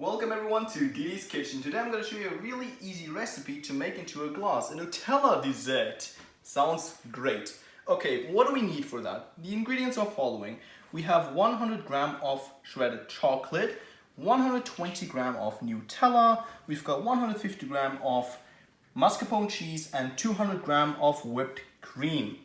Welcome everyone to Didi's Kitchen. Today I'm going to show you a really easy recipe to make into a glass, a Nutella dessert. Sounds great. Okay, what do we need for that? The ingredients are following. We have 100 gram of shredded chocolate, 120 gram of Nutella, we've got 150 gram of mascarpone cheese and 200 gram of whipped cream.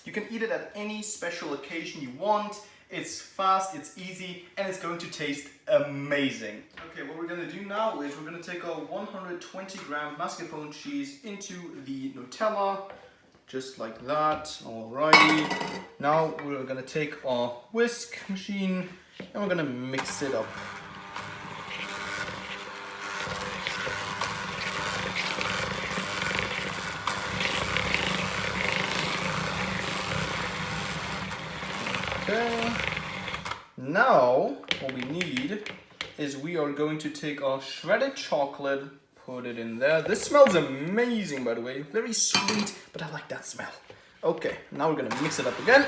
You can eat it at any special occasion you want. It's fast, it's easy, and it's going to taste amazing. Okay, what we're going to do now is we're going to take our 120 gram mascarpone cheese into the Nutella, just like that. Alrighty. Now we're going to take our whisk machine and we're going to mix it up. Okay. Now what we need is we are going to take our shredded chocolate, put it in there. This smells amazing, by the way, very sweet, but I like that smell. Okay, now we're gonna mix it up again.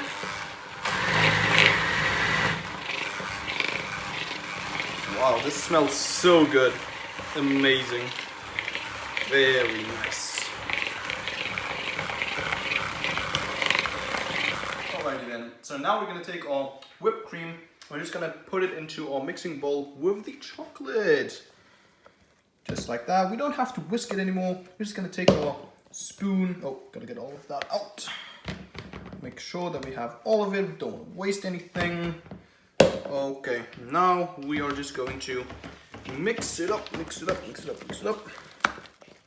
Wow, this smells so good. Amazing. Very nice. Alrighty then, so now we're going to take our whipped cream, we're just going to put it into our mixing bowl with the chocolate. Just like that. We don't have to whisk it anymore, we're just going to take our spoon, gotta get all of that out. Make sure that we have all of it, don't waste anything. Okay, now we are just going to mix it up.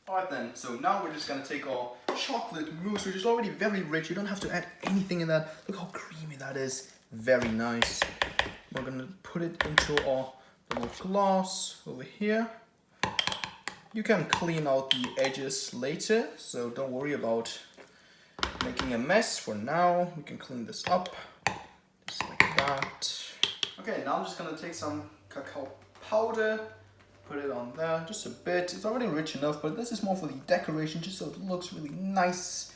Alright then, so now we're just going to take our chocolate mousse, which is already very rich. You don't have to add anything in that. Look how creamy that is. Very nice. We're going to put it into our little glass over here. You can clean out the edges later, so don't worry about making a mess. For now, we can clean this up, just like that. Okay, now I'm just going to take some cacao powder. Put it on there, just a bit. It's already rich enough, but this is more for the decoration, just so it looks really nice.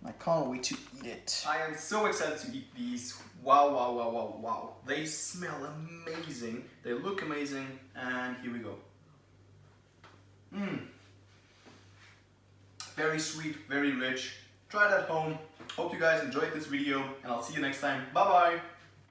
I can't wait to eat it. I am so excited to eat these. Wow. They smell amazing. They look amazing. And here we go. Very sweet, very rich. Try it at home. Hope you guys enjoyed this video, and I'll see you next time. Bye-bye.